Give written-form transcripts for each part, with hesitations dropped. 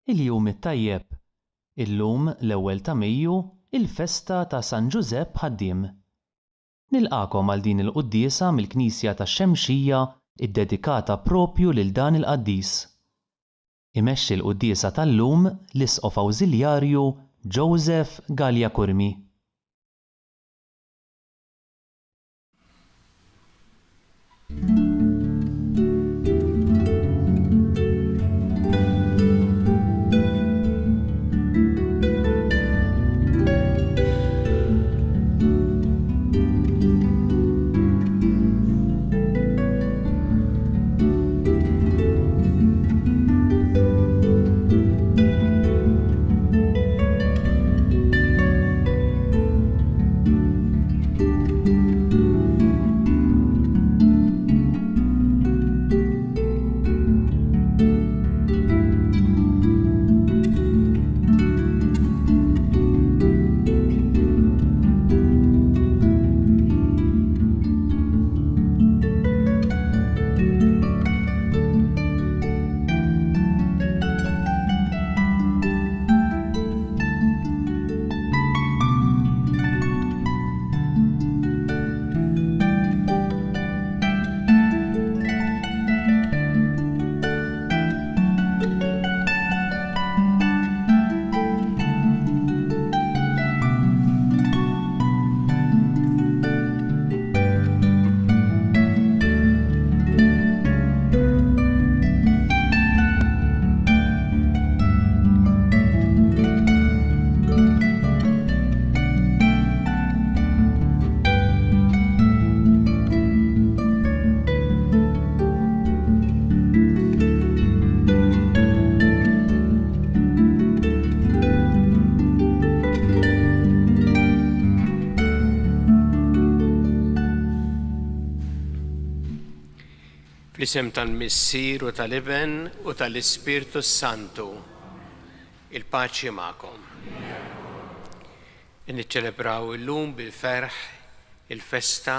Il-jum it-tajjeb. Illum l-ewwel ta' Mejju il-festa ta' San Giusepp Ħaddiem. Nilqakom għal din il-quddiesa mill-Knisja tax-Xemxija iddedikata proprju lil dan il-qaddis. Imexxi l-quddiesa tal-lum l-Isqof Awżiljarju Joseph Gallia Kurmi. Fl-isem tal-Missier u tal-Iben u tal-Ispirtu Santu, il-paċi magħkom. Niċċelebraw illum bil-ferħ il-festa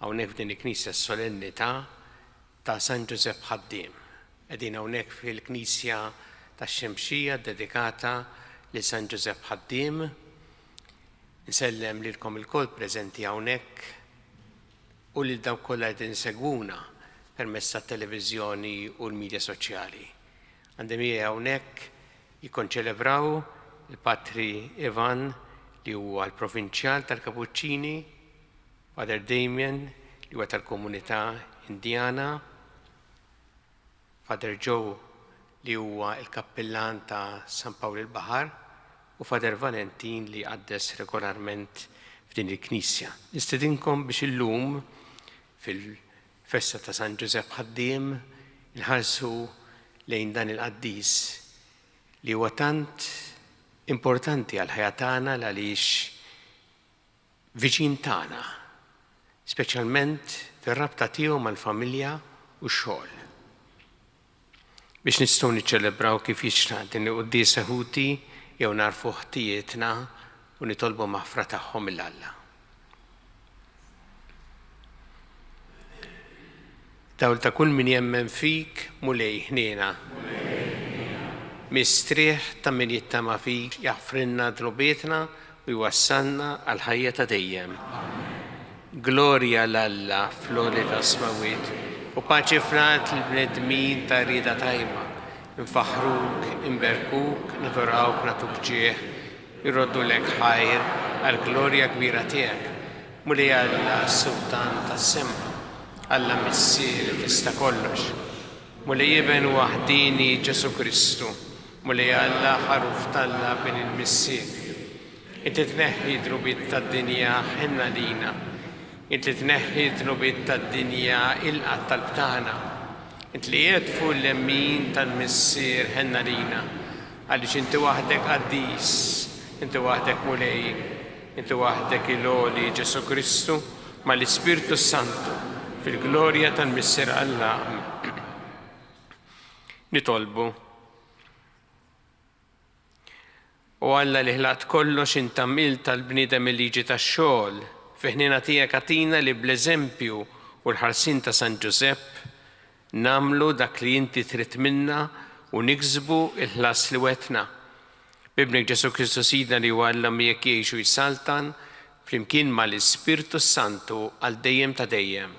hawnhekk f'din il-Knisja s-solennità ta' San Giusepp Ħaddiem. Qegħdin hawnhekk fil-Knisja tax-Xemxija dedikata li San Giusepp Ħaddiem. Nsellem lilkom ilkoll preżenti hawnhekk u lil dawk kollha qegħdin insegwuna permezz tat-televiżjoni u l-midja soċjali. Għandi miegħi hawnhekk jikkonċelebraw il-Patri Ivan li huwa l-Provinċjal tal-Kapuċċini, Father Damien li huwa tal-Komunità Indjana, Father Joe li huwa l-Kappellan ta' San Pawl il-Baħar u Father Valentin li qaddes regolarment f'din il-Knisja. Nistedinkom biex illum fil-festa ta' San Giusepp Ħaddiem inħarsu lejn dan il-qaddis li huwa tant importanti għal ħajja tagħna għaliex viċin tagħna, speċjalment fir-rabta tiegħu mal-familja u x-xogħol. Biex nistgħu niċċelebraw kif jixtaq din il-quddiesa ħuti jew narfu ħtijietna u nitolbu maħfra tagħhom mill-Alla. Dawl ta' kull min jemmen fik mulej ħniena. Mistrieħ ta' min jittama fik jaħfrinna dlubietna u jwassalna għal ħajja ta' dejjem. Glorja l-Alla fl-għoli ta' smawiet u paċi frat l-bnedmin ta' rida tajma. Nfaħruk, inberkuk, nadorawk, natuk ġieħ, jirroddu lek ħajr għal glorja kbira tiegħek. Mulej Alla s-Sultan tas-sema. Alla Missier tista' kollox. Mulej Iben waħdini Ġesu Kristu. Mulej Alla ħaruf talla bin il-Missier. Inti tneħħi drubiet tad-dinja ħenna lina. Inti tneħħi drubiet tad-dinja il-qatt tal-btana. Inti li jedfu l-lemmin tal-Missier ħenna lina. Għaliex inti waħdek qaddis, inti waħdek mulej, inti waħdek il-għoli Ġesu Kristu ma l-Ispirtu Santu fil-glorja tal-Missier Alla. Nitolbu. U Alla li ħlat kollox intammil tal-bniedem il-liġi tax-xogħol fiħnina tiegħek għatina li bl-eżempju u l-ħarsin ta' San Giusepp namlu dak li inti trid minna u niksbu il-ħlas li wetna. Bibnek Ġesu Kristu Sidna li huwa jekk jgħixu jsaltan flimkien mal-Ispirtu Santu għal dejjem ta' dejjem.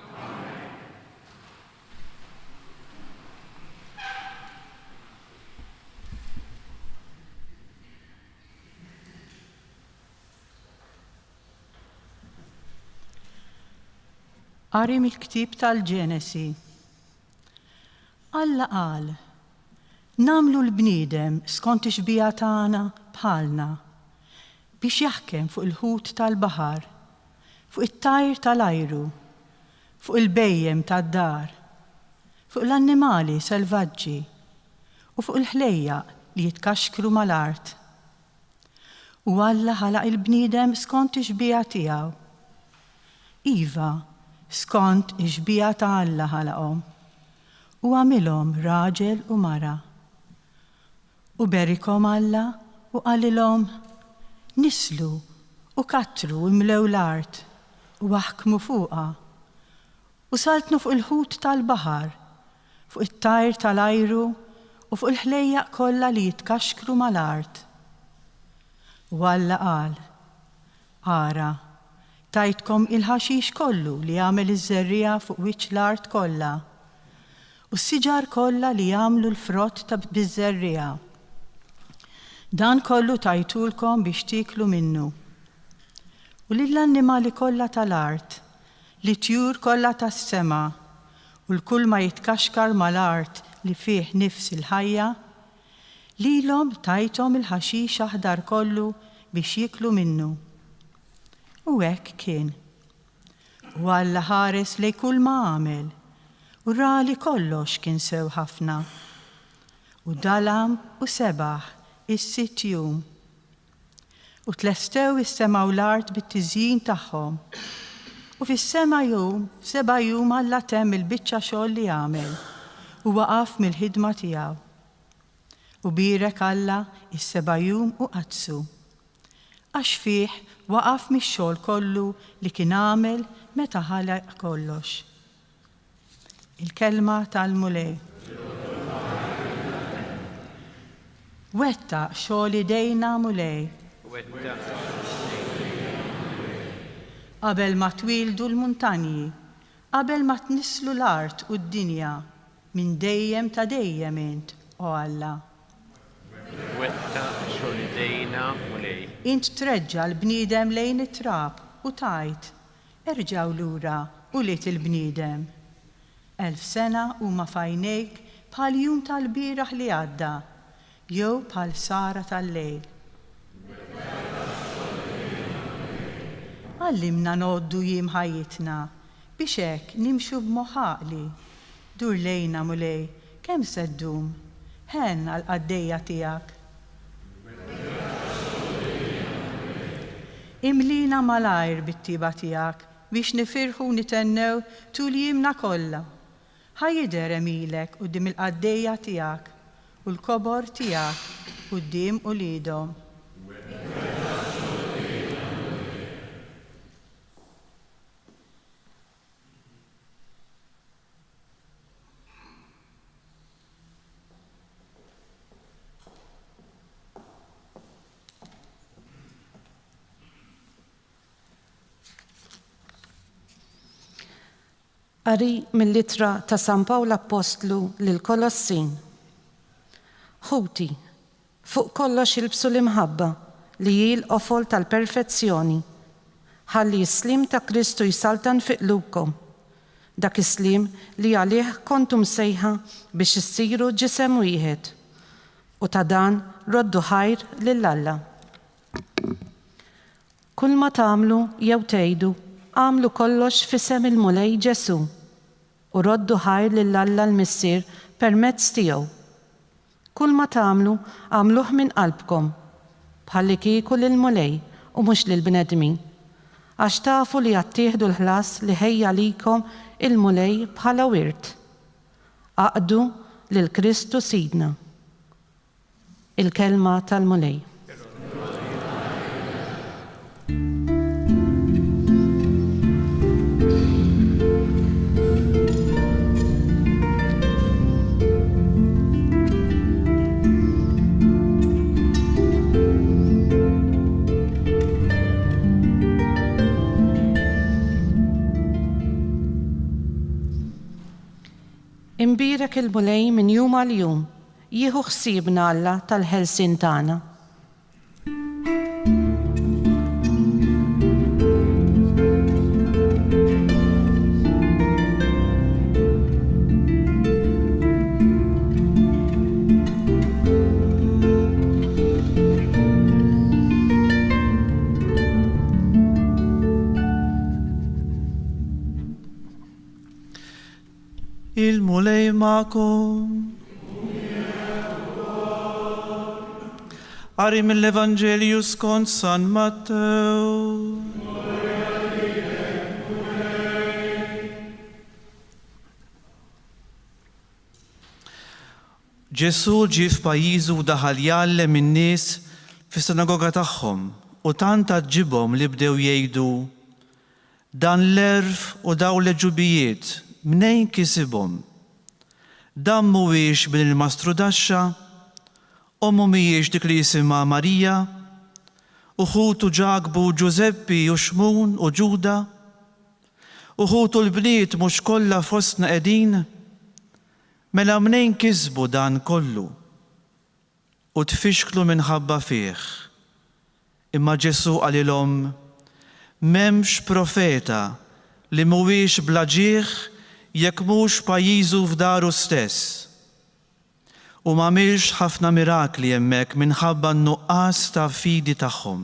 Qari mill-ktib tal-Ġenesi. Alla qal, namlu l-bniedem skont ix-xbija tagħna bħalna biex jaħkem fuq il-ħut tal-baħar, fuq it-tajr tal-ajru, fuq il-bejjem tad-dar, fuq l-annimali selvaġġi u fuq il-ħlejjaq li jitkaxkru mal-art. U Alla ħalaq il-bniedem skont ix-xbija tiegħu. Iva, skont ix-xbija ta' Alla ħalaqhom u għamilhom raġel u mara. U berikom Alla u qalilhom nislu u kattru imlew l-art u waħkmu fuqha u saltnu fuq il-ħut tal-baħar, fuq it-tajr tal-ajru u fuq il-ħlejjaq kollha li jitkaxkru mal-art. U Alla qal, ara, tajtkom il-ħaxix kollu li jagħmel iż-żerriegħa fuq wiċċ l-art kollha u s-siġar kollha li jagħmlu l-frott ta' biż-żerriegħa. Dan kollu tajtulkom biex tiklu minnu. U lill-annimali kollha tal-art, li tjur kollha tas-sema u l-kull ma jitkaxkar mal-art li fih nifs il-ħajja, lilhom tajthom il-ħaxix aħdar kollu biex jiklu minnu. U hekk kien. U Alla ħares lejn kull ma għamel, u ra li kollox kien sew ħafna. U dalam u sebaħ is-sitt jum. U tlestew is-sema u l-art bit-tiżjin tagħhom. U fis-sema jum, 7 jum Alla temm il-biċċa xogħol li għamel u waqaf mill-ħidma tiegħu. U birek Alla is-7 jum u qadsu. Għax fih waqaf mix-xogħol kollu li kien għamel meta ħalaq kollox. Il-kelma tal-mulej. Wettaq xogħol idejna mulej. Qabel ma twildu l-muntanji, qabel ma tnislu l-art u d-dinja, minn dejjem ta' dejjem int, o Alla. Wettaq xogħol idejna mulej. Int treġġa l-bniedem lejn it-trab u tajt, erġaw lura u lit il-bniedem. 1000 sena huma f'għajnejk bħal jum tal-bieraħ li għadda, jew bħal sara tal-lejl. Għallimna noddu jiem ħajjitna biex hekk nimxu b'moħħaqli. Dur lejna mulej, kemm se ddum? Ħen għall-qaddejja tiegħek. Imlina malajr bit-tiba tiegħek biex nifirħu nitennew tul jimna kollha. Ħajjider emilek quddiem il-qaddejja tiegħek u l-kobor tiegħek quddiem uliedhom. Qari mill-littra ta' San Pawl Apostlu lil Kolossin. Ħuti, fuq kollox ilbsu l-imħabba li hi l-qofol tal-perfezzjoni, ħalli s-slim ta' Kristu jsaltan fi qlubkom, dak is-slim li għalih kontum sejħa biex issiru ġisem wieħed, u ta' dan roddu ħajr lill-Alla. Kull ma tagħmlu jew tgħidu, għamlu kollox f'isem il-mulej Ġesu u roddu ħajr lill-Alla l-Missier permezz tiegħu. Kull ma tagħmlu għamluh minn qalbkom bħalli kieku lill-mulej u mhux lill-bnedmin, għax tafu li jattieħdu l-ħlas li ħejja likom il-mulej bħala wirt. Aqdu lil Kristu Sidna. Il-kelma tal-mulej. Imbirek il-mulej minn jum għal jum, jieħu ħsiebna Alla tal-ħelsien tagħna. Il-mulej ma'kom. Qari mill-Evanġelju skont San Mattew. Ġesu ġie f'pajjiżu u daħal jgħallem in-nies fis-sinagoga tagħhom u tant ġibhom li bdew jgħidu dan l-erf u dawn l-eġubijiet mnejn kisibhom? Dan mhuwiex bil-mastru daxxa, u mhumiex dik li jisimha Marija, u ħutu Ġakbu, Ġuseppi u Xmun u Ġuda, u ħutu l-bniet mhux kollha fostna qegħdin, mela mnejn kisbu dan kollu u tfixklu minħabba fih. Imma Ġesu qalilhom m'hemmx profeta li mhuwiex bla ġieħ jekk mhux pajjiżu f'daru stess. U m'għamilx ħafna mirakli hemmhekk minħabba n-nuqqas ta' fidi tagħhom.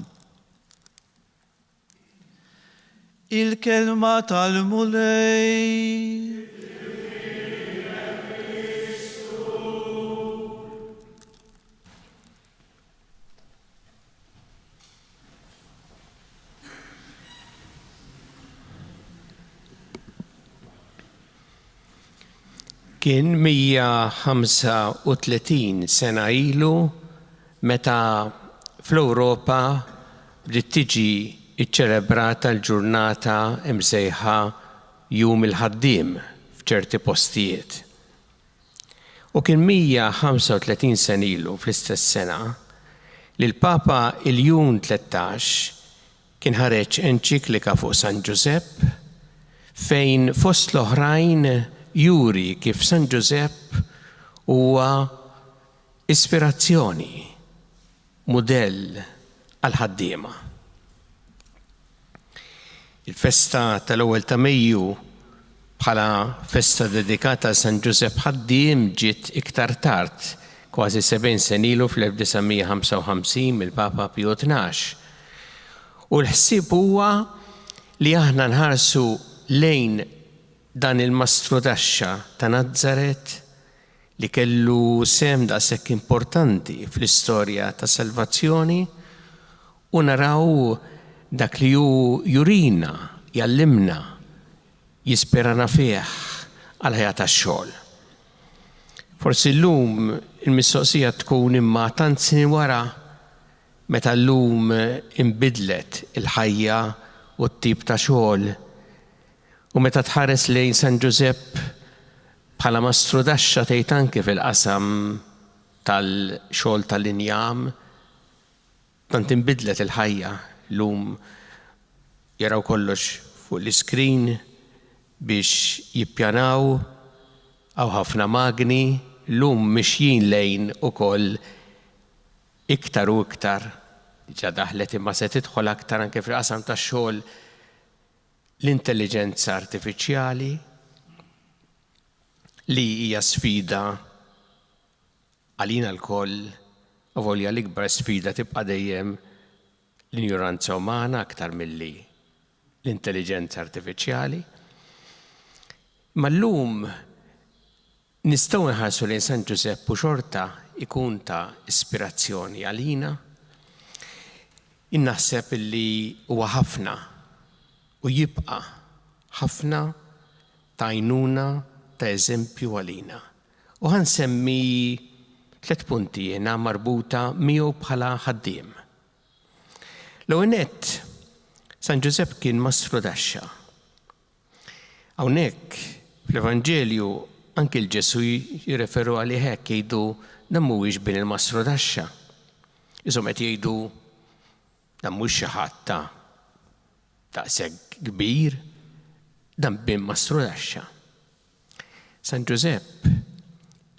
Il-kelma tal-mulej. Kien 135 sena ilu meta fl-Ewropa bdiet tiġi iċċelebrata l-ġurnata imsejħa Jum il-Ħaddiem f'ċerti postijiet. U kien 135 sena ilu fl-istess sena li l-Papa il-Jun 13 kien ħareġ enċiklika fuq San Giusepp fejn fost l-oħrajn juri kif San Giusepp huwa ispirazzjoni, mudell għal ħaddiema. Il-festa tal-ewwel ta' Mejju bħala festa dedikata a San Giusepp ħaddiem ġiet iktar tard, kważi 70 sen ilu fl-1955 mill-Papa Pio XII. U l-ħsieb huwa li aħna nħarsu lejn dan il-mastru daxxa ta' Nażaret li kellu sem daqshekk importanti fl-istorja ta' salvazzjoni u naraw dak li jurina, jallimna, jispirana fih għal ħajja tax-xogħol. Forsi llum il-mistoqsija tkun imma tant snin wara meta llum inbidlet il-ħajja u t-tip ta' xogħol. U meta tħares lejn San Giusepp bħala mastru daxxa tgħid anke fil-qasam tal-xogħol tal-injam, tant inbidlet il-ħajja llum jaraw kollox fuq l-iskrin biex jippjanaw għaw ħafna magni, llum mixjin lejn ukoll iktar u iktar ġa daħlet imma se tidħol aktar anke fil-qasam tax-xogħol l-intelligenza artifiċjali li hija sfida għalina l-koll u volja l-ikbar sfida tibqa' dejjem l-injoranza umana aktar milli l-intelligenza artifiċjali. Ma llum nistgħu nħarsu lejn San Giusepp u xorta ikun ta' ispirazzjoni għalina. Innaħseb li huwa ħafna u jibqa' ħafna ta' għajnuna ta' eżempju għalina. U ħansemmi 3 punti jiena marbuta miegħu bħala ħaddiem. L-ewwel nett, San Giusepp kien mastru daxxa. Hawnhekk fl-Evanġelju anke l-Ġesu jirreferu għalih hekk jgħidu dan mhuwiex bin il-mastru daxxa. Iżhom qed jgħidu dan mhux xi ħadd ta' daqshekk kbir, dan bin mastru daxxa. San Giuseppe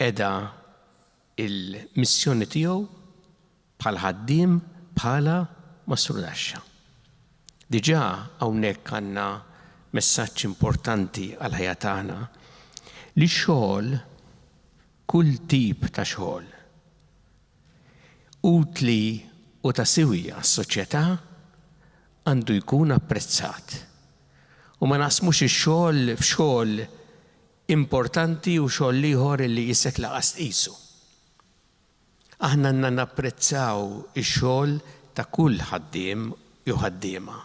edha il-missjoni tiegħu bħal ħaddiem bħala Masrudaxxa. Diġà hawnhekk għandna messaġġ importanti għal ħajja tagħna li xogħol, kull tip ta' xogħol utli u ta' siwija għas-soċjetà għandu jkun apprezzat. U ma naqsmux ix-xogħol f'xogħol importanti u xogħol ieħor li jisek laqas tqisu. Aħna għandna napprezzaw ix-xogħol ta' kull ħaddiem jew ħaddiema.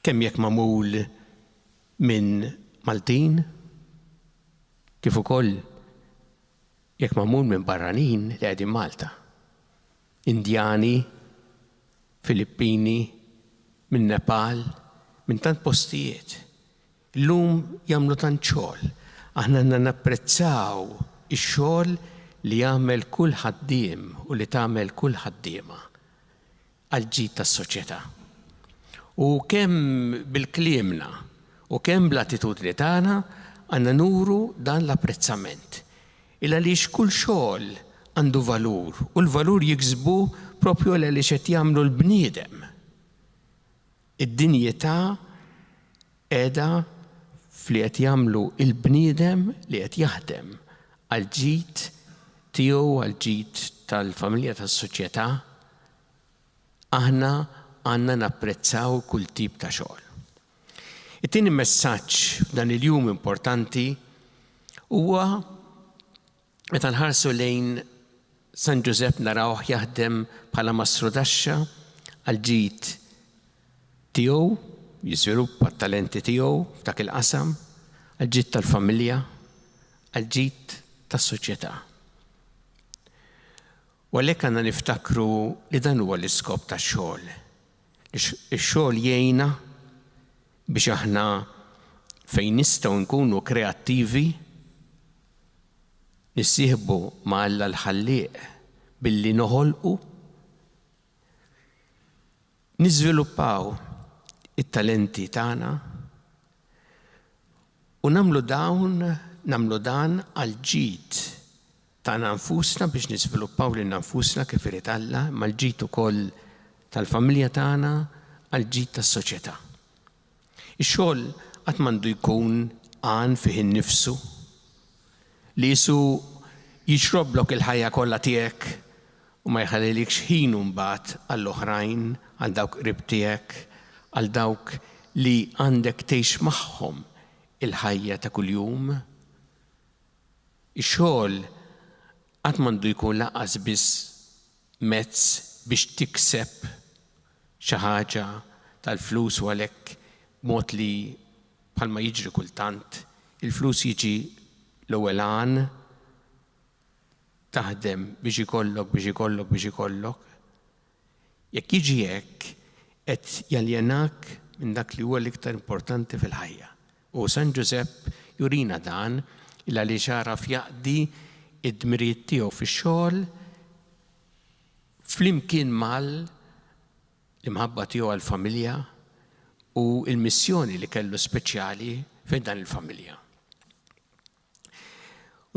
Kemm jekk magħmul minn Maltin, kif ukoll jekk magħmul minn barranin li qegħdin Malta. Indjani, Filippini, minn Nepal, minn tant postijiet. Illum jagħmlu tant xogħol. Aħna għandna napprezzaw ix-xogħol li jagħmel kull ħaddiem u li tagħmel kull ħaddiema għal ġid tas-soċjetà. U kemm bil-kliemna u kemm bl-attitudni tagħna għandna nuru dan l-apprezzament. Il għaliex kull xogħol għandu valur u l-valur jiksbu propju għaliex qed jagħmlu l-bniedem. Id-dinjità qiegħda fli qed jagħmlu l-bniedem li qed jaħdem għal ġid tiegħu għal ġid tal-familja tas-soċjetà. Aħna għandna napprezzaw kull tip ta' xogħol. It-tieni messaġġ f'dan il-jum importanti huwa meta nħarsu lejn San Giuseppe narawh jaħdem bħala Masrudaxxa għal ġid tiegħu, jiżviluppa t-talenti tiegħu f'dak il-qasam, għal ġid tal-familja, għal ġid tas-soċjetà. U għalhekk għandna niftakru li dan huwa l-iskop tax-xogħol. Ix-xogħol jgħinna biex aħna fejn nistgħu nkunu kreattivi nissieħbu ma' Alla l-Ħallieq billi noħolqu, niżviluppaw it-talenti tagħna u nagħmlu dan għal ġid tagħna nfusna biex niżviluppaw lil nfusna kif irid Alla, mal-ġid ukoll tal-familja tagħna għal ġid tas-soċjetà. Ix-xogħol qatt m'għandu jkun għan fih innifsu li jisu jixroblok il-ħajja kollha tiegħek u ma jħallilekx ħin mbagħad għall-oħrajn, għal dawk qrib tiegħek, għal dawk li għandek tgħix magħhom il-ħajja ta' kuljum. Ix-xogħol qatt m'għandu jkun lanqas biss mezz biex tikseb xi ħaġa tal-flus u għalhekk mod li bħalma jiġri kultant il-flus jiġi l-ewwel għan taħdem biex ikollok. Jekk jiġi hekk qed jaljenak minn dak li huwa l-iktar importanti fil-ħajja. U San Giuseppe jurina dan il għaliex jaraf jaqdi id-dmirijiet tiegħu fix-xogħol flimkien mal-imħabba tiegħu għall-familja u l-missjoni li kellu speċjali fejn dan il-familja.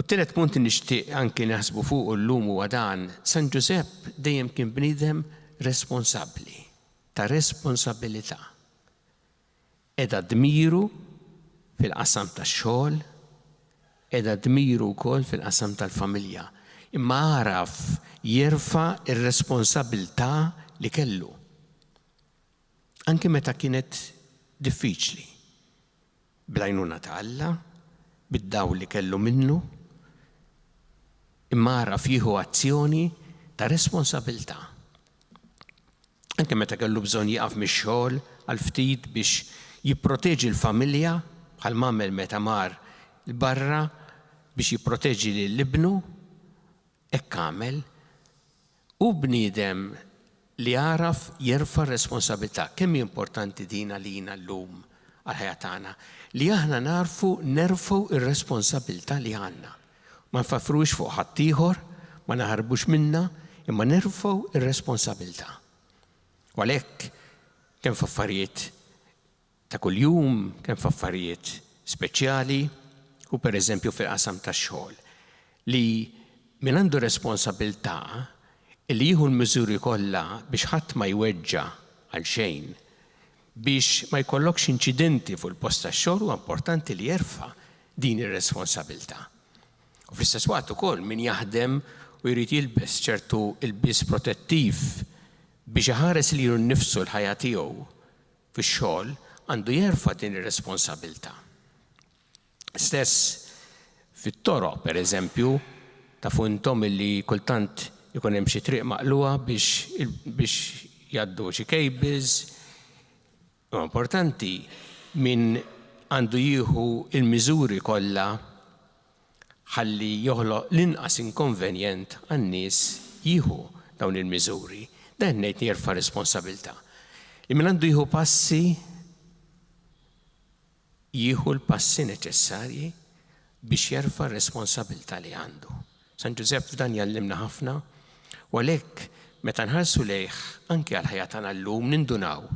U t-tielet punt nixtieq anke naħsbu fuq llum huwa dan, San Giuseppe dejjem kien bniedem responsabbli, ta' responsabilità. Qiegħda dmiru fil-qasam tax-xogħol, qiegħda dmiru wkoll fil-qasam tal-familja. Imma għaraf jerfa' ir-responsabilità li kellu. Anke meta kienet diffiċli. Bl-għajnuna ta' Alla, bid-dawl li kellu minnu, imma għaraf jieħu azzjoni ta' responsabilità. Anke meta kellu bżonn jaqaf mix-xogħol għal ftit biex jipproteġi l-familja bħal m'għamel meta mar l-barra biex jipproteġi lill-ibnu, hekk għamel u bniedem li għaraf jerfa' responsabilità. Kemm importanti dina lina llum għal-ħajja tagħna li aħna nerfgħu ir-responsabilità li għandna. Ma nfafrux fuq ħadd ieħor, ma naħarbux minnha, imma nerfgħu ir-responsabilità. U għalhekk kemm f'affarijiet ta' kuljum, kemm f'affarijiet speċjali, U pereżempju fil-qasam tax-xogħol li min għandu responsabilità li jieħu l-miżuri kollha biex ħadd ma jweġġa' għal xejn, biex ma jkollokx inċidenti fuq il-post tax-xogħol huwa importanti li jerfa' din ir-responsabilità. U fl-istess waqt ukoll min jaħdem u jrid jilbes ċertu ilbies protettiv biex iħares lilu nnifsu l-ħajja tiegħu fix-xogħol għandu jerfa' din ir-responsabilità. Stess fit-toroq pereżempju tafu intom illi kultant ikun hemm xi triq maqluha biex jgħaddu xi kejbiż. Huwa importanti min għandu jieħu l-miżuri kollha ħalli joħloq l-inqas inkonvenjent għan-nies jieħu dawn il-miżuri. Dan ngħid jerfa' responsabilità. Min għandu jieħu passi jieħu l-passi neċessarji biex jerfa' r-responsabilità li għandu. San Giuseppe f'dan jallimna ħafna u għalhekk meta nħarsu lejh anke għal ħajja tagħna llum nindunaw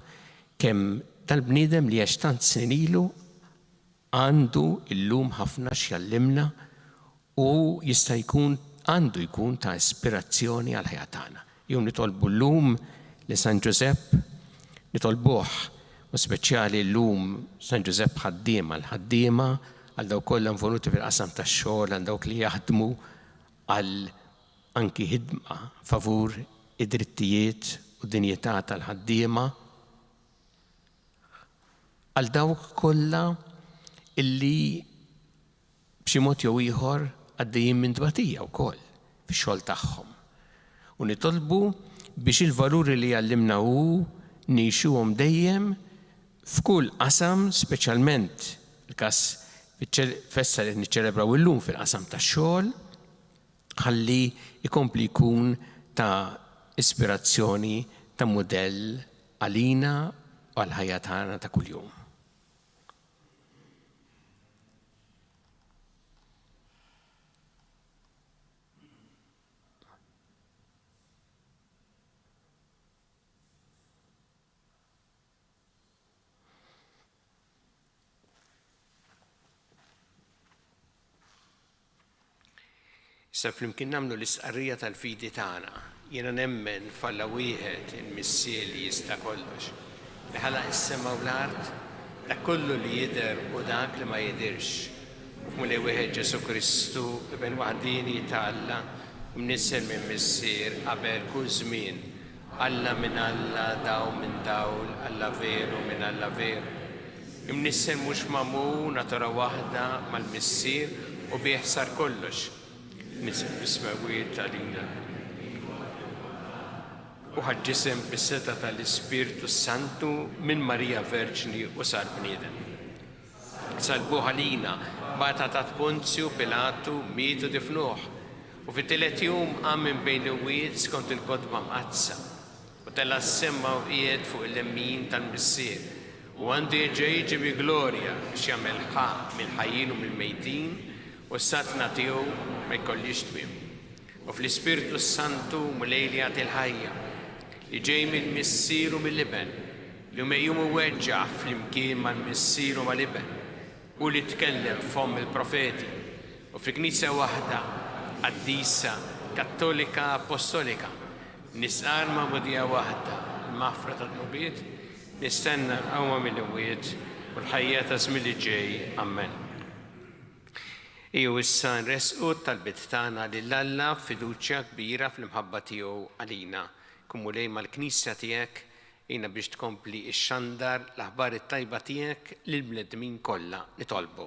kemm tal-bniedem li għax tant snin ilu għandu llum ħafna x'jallimna u jista' jkun għandu jkun ta' ispirazzjoni għal ħajja tagħna. Jew nitolbu llum li San Giuseppe nitolbuh u speċjali llum San Giuseppe ħaddiema l-ħaddiema għal dawk kollha involuti fil-qasam tax-xogħol għal dawk li jaħdmu għal anki ħidma favur id-drittijiet u dinjità tal-ħaddiema għal dawk kollha illi b'xi mod jew ieħor għaddejjin minn tbatija wkoll fix-xogħol tagħhom. U nitolbu biex il-valuri li għallimna hu nixuhom dejjem f'kull qasam, speċjalment il-każ festa li niċċelebraw illum fil-qasam tax-xogħol, ħalli ikompli jkun ta' ispirazzjoni ta' mudell għalina u għal-ħajja tagħna ta' kuljum. Issa flimkien nagħmlu l-istqarrija tal-fidi tagħna. Jiena nemmen f'Alla wieħed il-missier li jista' kollox. Li ħalaq is-sema u l-art dak kollu li jidher u dak li ma jidhirx. F'mulej wieħed Ġesu Kristu ibn waħdini ta' Alla mnissel minn missier qabel kull żmien. Alla minn Alla, daw minn dawl, Alla veru minn Alla veru. Imnissel mhux magħmul natura waħda mal-missier u bih sar kollox. Nisem bismawiet għalina. U ħaġġisem bis-seta tal-Ispiritu Santu minn Marija Verġni u sar bniedem. Salbuh għalina bata ta' Ponzju Pilatu mietu difnuh u fit-tielet jum qam minn bejn il-wied skont il-kodba mqazza u tella s-semma u qiegħed fuq il-lemmin tal-missier u għandu jiġi bi glorja biex jagħmel ħaq mill-ħajjin u mill-mejtin u s-satna tiegħu ma jkollix twiem. U fl-Ispiritu Santu mulej li jagħti l-ħajja li ġej mill-missier u mill-liben li mejjum u weġġa' flimkien mal-missier u mal-liben u li tkellem f'hom il-profeti u fi knisja waħda qaddisa kattolika apostolika nisqar ma'mudija waħda l-maħfra tad-nubiet nistenna l-qawma mill-imwiet u l-ħajja ta' żmien li ġej. Amen. Iju issa nresqu tal-bit tagħna lil Alla fiduċja kbira fl-imħabba tiegħu għalina. Kumulej mal-Knisja tiegħek jiena biex tkompli x-xandar l-aħbar it-tajba tiegħek lill-bnedmin kollha nitolbu.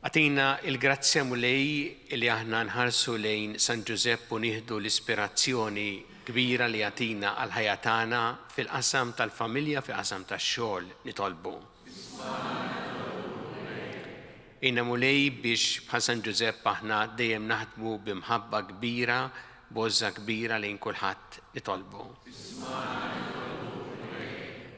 Għatina il-grazzja mulej li aħna nħarsu lejn San Giuseppe u nieħdu l-ispirazzjoni kbira li għatina għal-ħajja tagħna fil-qasam tal-familja fil-qasam tax-xogħol nitolbu. Jiena mulej biex bħal San Giuseppe aħna dejjem naħdmu b'imħabba kbira, bożza kbira lejn kulħadd nitolbu.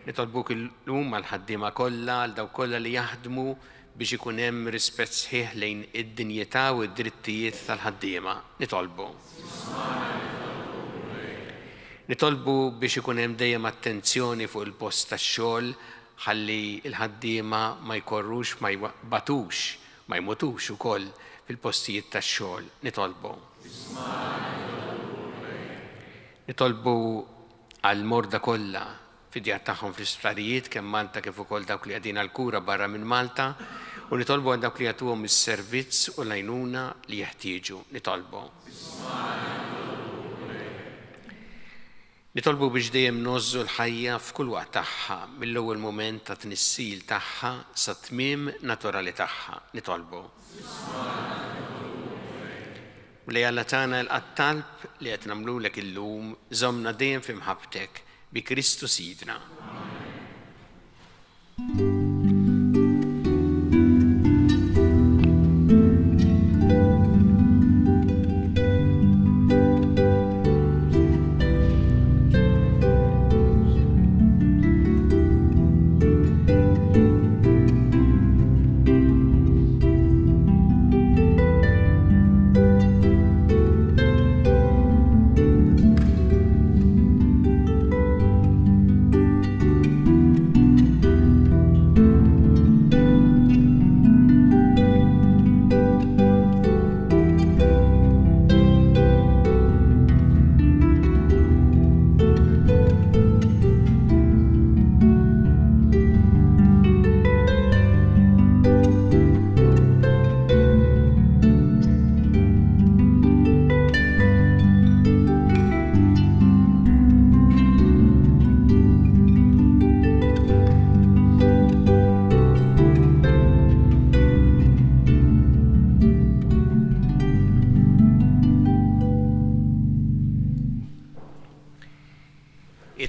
Nitolbuk illum għall-ħaddiema kollha għal dawk kollha li jaħdmu biex ikun hemm rispett sħiħ lejn id-dinjità u d-drittijiet tal-ħaddiema. Nitolbu. Nitolbu biex ikun hemm dejjem attenzjoni fuq il-post tax-xogħol ħalli il-ħaddiema ma jkorrux, ma jbatux, ma jmutux ukoll fil-postijiet tax-xogħol. Nitolbu għall-morda kollha fid-djar tagħhom fl-isptarijiet kemm Malta kif ukoll dawk li qegħdin għall-kura barra minn Malta, u nitolbu għal dawk li jagħtuhom is-servizz u l-għajnuna li jeħtieġu. Nitolbu biex dejjem nożżu l-ħajja f'kull waqt tagħha mill-ewwel mument ta' tnissil tagħha sa tmiem naturali tagħha. Lej Alla tagħna l-talb li qed nagħmlulek illum żommna dejjem f'imħabbtek bi Kristu Sidna.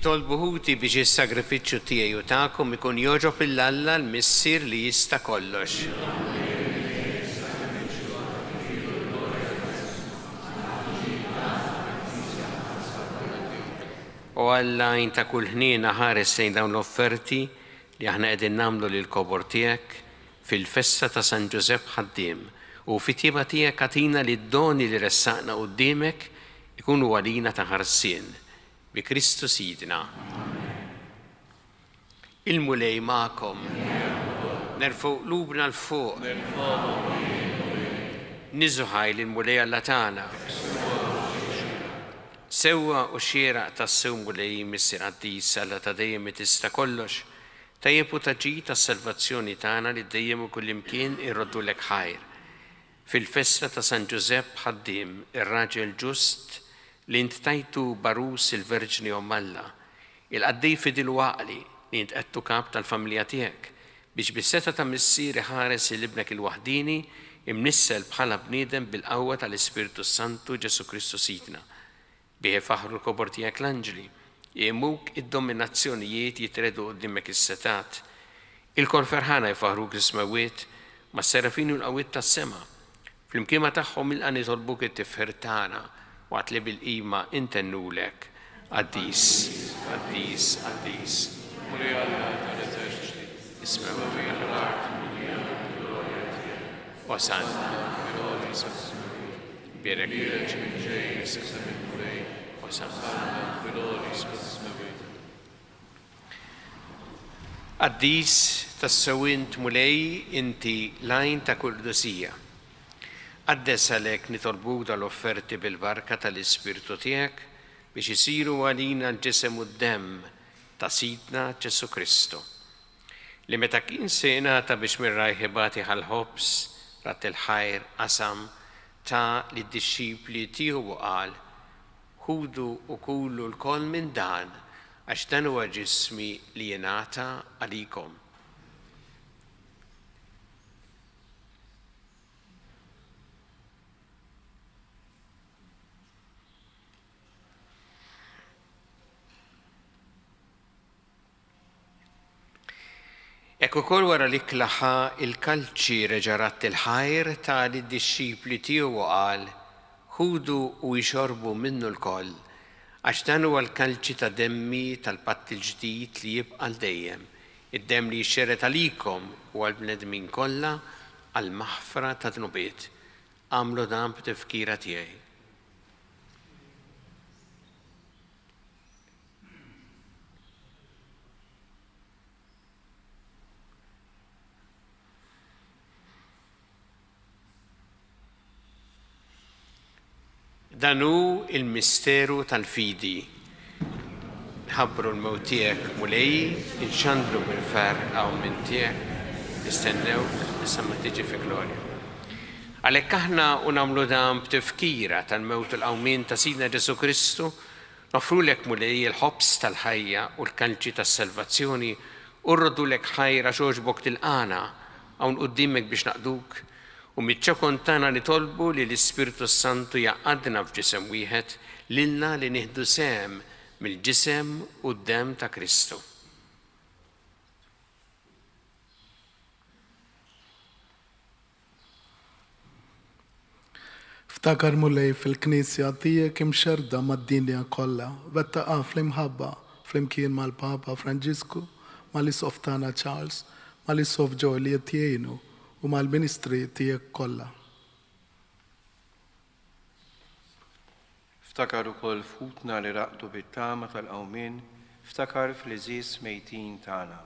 Itolbu ħuti biex is-sagrifiċċju tiegħi u tagħkom ikun jogħġob il-Alla l-Missier li jista' kollox. U Alla inta kull ħnien ħares lejn dawn l-offerti li aħna qegħdin nagħmlu lill-kobor tiegħek fil-festa ta' San Giuseppe Ħaddiem u fit-tieba tiegħek għatina li d-doni li ressaqna quddiemek ikunu għalina ta' ħarsien bi Kristu Sidna. Il-mulej ma'kom. Nerfgħu qlubna l-fuq. Niżu ħajl il-mulej Alla tagħna. Sewwa u xieraq tas-sew mulej Missier Qaddis Alla ta' dejjem tista' kollox, tajjeb u taġġid tas-salvazzjoni tagħna li dejjem u kullimkien irroddulek ħajr. Fil-festa ta' San Giuseppe Ħaddiem, ir-raġel ġust li inttajtu barus il-Verġni Alla, il-qaddej fidil waqli li intqettu kap tal-familja tiegħek biex bis-seta ta' missier ħares il-ibnek il-waħdini imnissel bħala bniedem bil-qawwa tal-Ispirtu Santu Ġesu Kristu Sidna. Bih faħru l-kobor tiegħek l-anġli, jemuk id-dominazzjonijiet jitredu qudiemek is-setat. Il-kol ferħana jfaħruk l-ismawiet ma' serafini u l-qawwiet tas-sema. Fl-imkiema tagħhom il-qani tolbuk it-tifħir tagħna waqt li bil-qima intennulek. Qaddis, Qaddis, Qaddis. Ismew Osanna. Birek. Qaddis tas-sewint mulej inti lajn ta' kurdusija. Għaddes għalek nitolbuk dal-offerti bil-barka tal-Ispirtu tiegħek biex isiru għalina l-ġisem u d-demm ta' Sidna Ġesu Kristu. Li meta kien sejnata biex mir-rajħibati ħal-ħobs rat il-ħajr qasam ta' li d-disċipli tiegħu u qal ħudu u kullu l-koll minn dan għax dan huwa ġismi li jingħata għalikom. Ekku kol wara li klaħa il-kalċi reġarat il-ħajr ta' li d-disċipli tiegħu qal ħudu u jxorbu minnu l-koll għax dan huwa l-kalċi ta' demmi tal-patt il-ġdid li jibqa' dejjem, id-demm li jxerret għalikom u għall-bnedmin kollha għall-maħfra ta' dnubiet. Għamlu dan b'tifkira tiegħi. Dan hu il-misteru tal-fidi. Nħabbru l-mewt tiegħek mulej, inxandru bil-ferq hawn minn tiegħek, nistennewk issa ma tiġi fi glorja. Għalhekk aħna nagħmlu dan b'tifkira tal-mewt il-qawmien ta' Sidna Ġesu Kristu, nofrulek mulej il-ħobs tal-ħajja u l-kanċi tas-salvazzjoni u rrodulek ħajra xogħġbok tilqana hawn quddiemek biex naqduk u miċ-ċokon tagħna nitolbu li l-Ispiritu Santu jaqgħadna f'ġisem wieħed lilna li nieħdu sehem mill-ġisem u d-demm ta' Kristu. Ftakar mulej fil-Knisja tiegħek imxerda mad-dinja kollha, wettaqa fl-imħabba flimkien mal-Papa Franġisku, mal-Isof tagħna Charles, mal-Isof Ġo li qed jgħinu u mal-Ministri tiegħek kollha. Ftakar ukoll futna li raqdu bit-tama tal-qawmien, ftakar fl-iżis mejtin tagħna.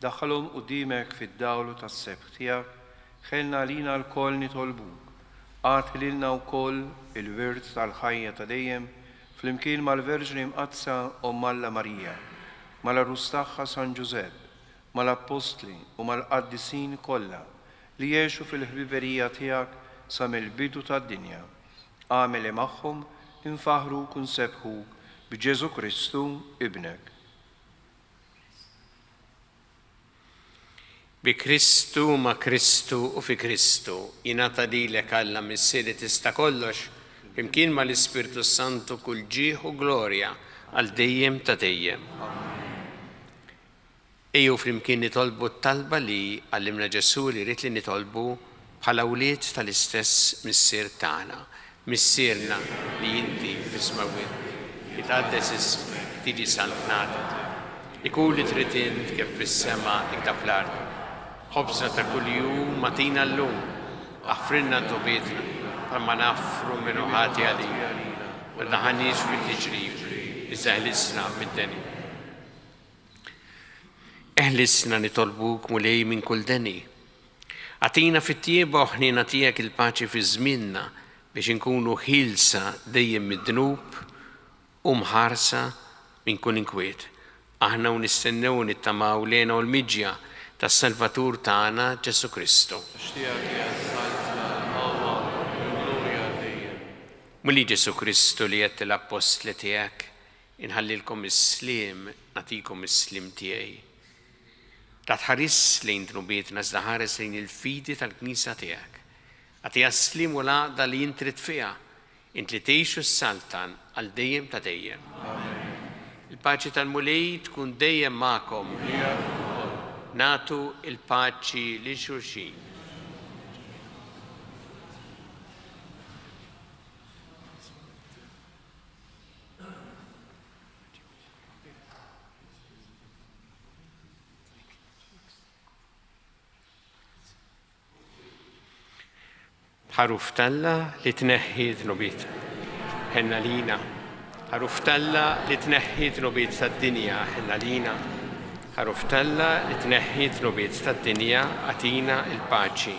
Daħħalhom quddiemek fid-dawlu tas-sebħ tiegħek, ħelna lina l-koll nitolbuk. Għati lilna wkoll il-wirt tal-ħajja ta' dejjem flimkien mal-Verġni Mqadsa Omm Alla Marija, mal-Arrus tagħha San Ġusepp, mal-Apostli u mal-Qaddisin kollha li jgħixu fil-ħbiberija tiegħek sa mill-bidu tad-dinja. Għamel magħhom infaħruk u nsebħuk b'Ġesu Kristu ibnek. Bi Kristu ma' Kristu u fi Kristu jingħata lilek Alla missier li tista' kollox flimkien mal-Ispirtu Santu kull ġieħ u glorja għal dejjem ta' dejjem. Ejjew flimkien nitolbu t-talba li għallimna Ġesu li rrid li nitolbu bħala wlied tal-istess missier tagħna, missierna li inti fis-smawiet jitqaddes ismek tiġi santnata. Ikun li trid int kif fis-sema ikta fl-ard. Ħobżna ta' kuljum matina llum, aħfrinna tobietna, bħalma naffru minnu ħati għalina, ma daħanniex fil-tiġrib, iżda eħlisna mid-deni. Eħlisna nitolbuk mulej minn kull deni. Għatina fit-tieba u ħnina tiegħek il-paċi fi żmienna biex inkunu ħilsa dejjem mid-dnub u mħarsa minn kull inkwiet. Aħna nistennew nittamaw lejna u l-miġja tas-Salvatur tagħna Ġesu Kristu. Mulli Ġesu Kristu li qed l-Apostli tiegħek inħallilkom is-sliem nagħtikom is-sliem tiegħi. La tħares lejn dnubietna iżda ħares lejn il-fidi tal-Knisja tiegħek. Għatija s-sliem u l-għaqda li int trid fiha, int li tgħixu s-saltan għal dejjem ta' dejjem. Il-paċi tal-mulej tkun dejjem magħkom. Natu il-paċi li xulxin. Ħaruf talla li tneħħi dnubiet. Ħenna lina. Ħaruf talla li tneħħi dnubiet tad-dinja. Ħenna lina. Ħaruf talla li tneħħi dnubiet tad-dinja għatina il-paċi.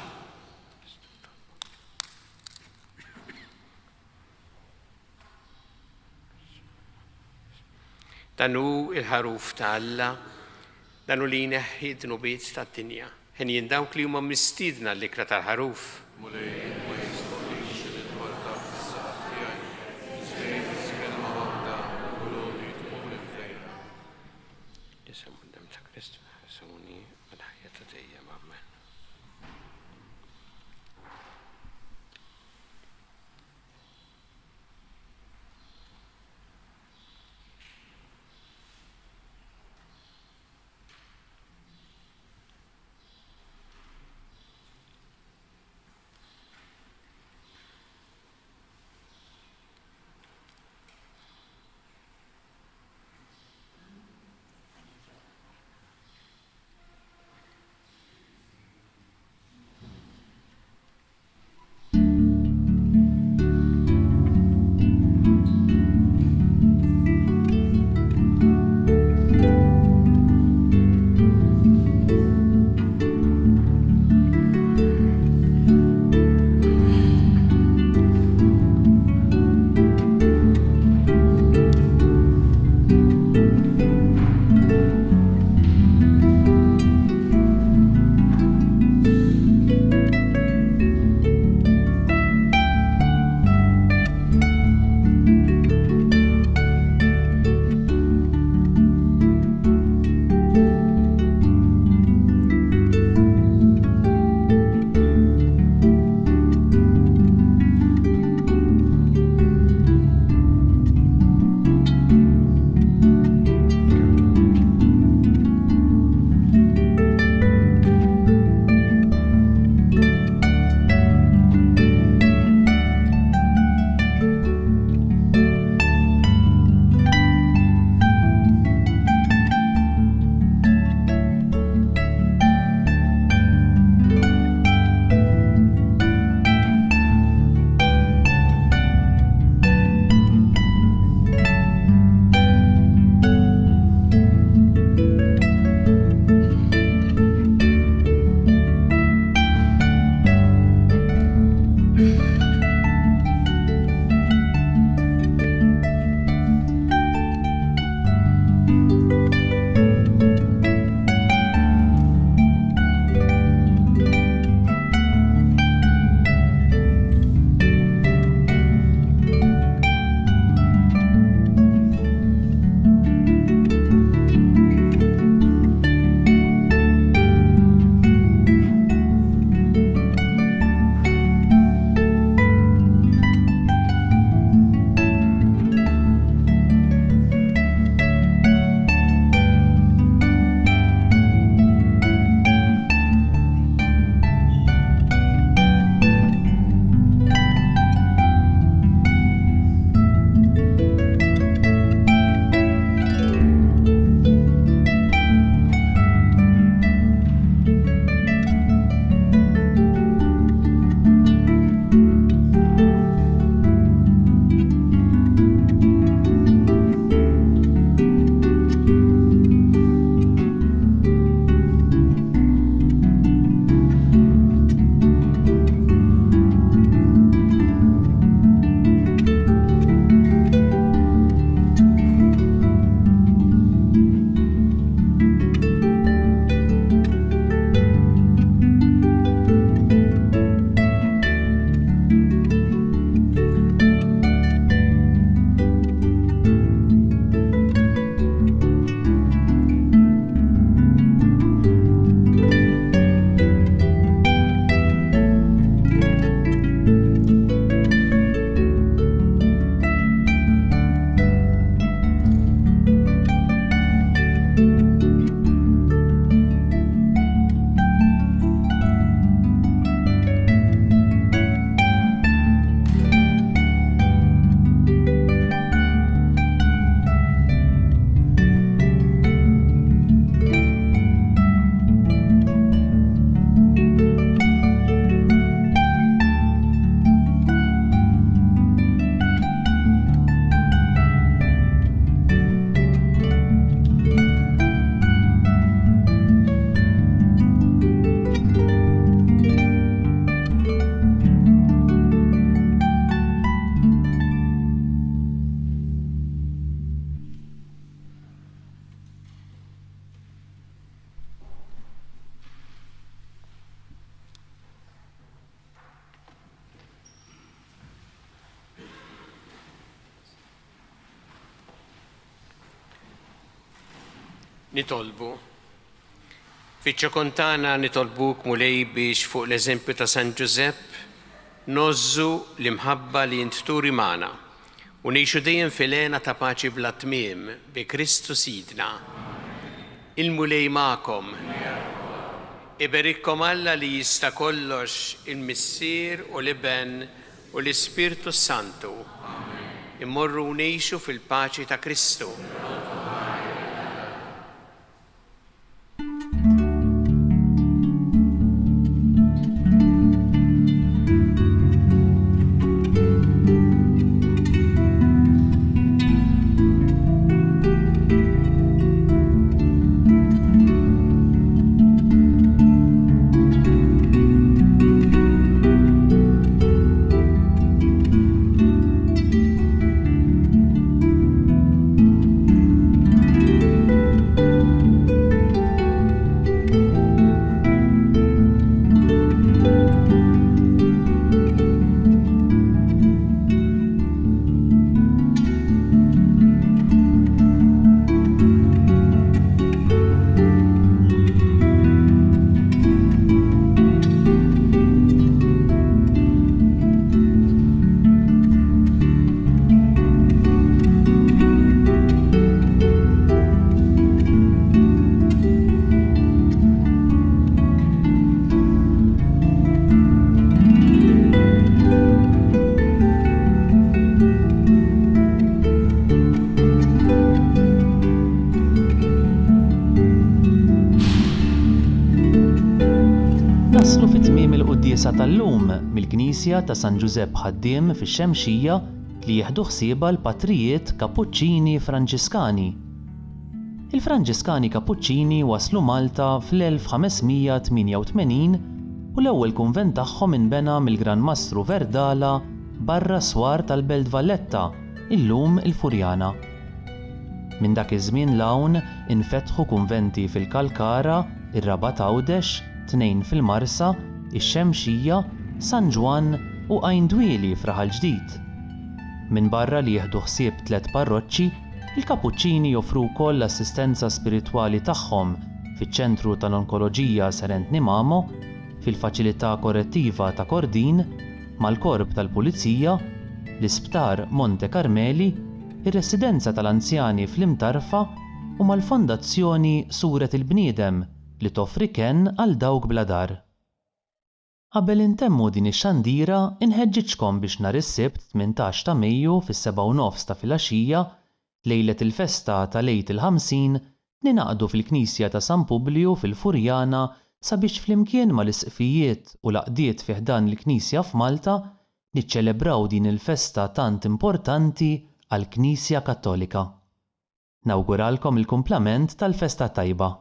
Dan hu il-ħaruf ta' Alla, dan hu li jneħħi dnubiet tad-dinja. Ħen jindawk li huma mistiedna l-ikra tal-ħaruf. Nitolbu. Fiċ-ċokontana nitolbuk mulej biex fuq l-eżempju ta' San Giuseppe nozzu l-imħabba li jintturi magħna u ngħixu dejjem filena ta' paċi bla tmiem bi Kristu Sidna. Il-mulej magħkom. Iberikkom Alla li jista' kollox il-Missier u l-Iben u l-Ispirtu Santu. Immorru ngħixu fil-paċi ta' Kristu. Naslu fit-tmiem il-quddiesa tal-lum mill-Knisja ta' San Giuseppe Ħaddiem fix-Xemxija li jieħdu ħsiebha l-Patrijiet Kapuċċini Franġiskani. Il-Franġiskani Kapuċċini waslu Malta fl-1588 u l-ewwel kunvent tagħhom inbena mill-Gran Mastru Verdala barra swar tal-Belt Valletta, illum il-Furjana. Minn dak iż-żmien l-hawn infetħu kunventi fil-Kalkara, ir-Rabat Għawdex, 2 fil-Marsa, ix-Xemxija, San Ġwan u Għajndwieli f'Raħal Ġdid. Minn barra li jieħdu ħsieb 3 parroċċi, il-Kapuċċini joffru wkoll l-assistenza spiritwali tagħhom fiċ-Ċentru tal-Onkoloġija Serent Nimamo, fil-Faċilità Korrettiva ta' Kordin, mal-Korp tal-Pulizija, l-Isptar Monte Carmeli, ir-Residenza tal-Anzjani fl-Imtarfa u mal-Fondazzjoni Suret il-Bniedem li toffri kenn għal dawk bla dar. Qabel intemmu din ix-xandira inħeġġiġkom biex nhar is-Sibt 18 ta' Mejju fis-7:30 ta' filgħaxija lejlet il-festa ta' Lejt il-50 ninaqdu fil-Knisja ta' San Publiu fil-Furjana sabiex flimkien mal-isqfijiet u l-għaqdiet fih dan il-Knisja f'Malta niċċelebraw din il-festa tant importanti għall-Knisja Kattolika. Nawguralkom il-kumplament tal-festa tajba.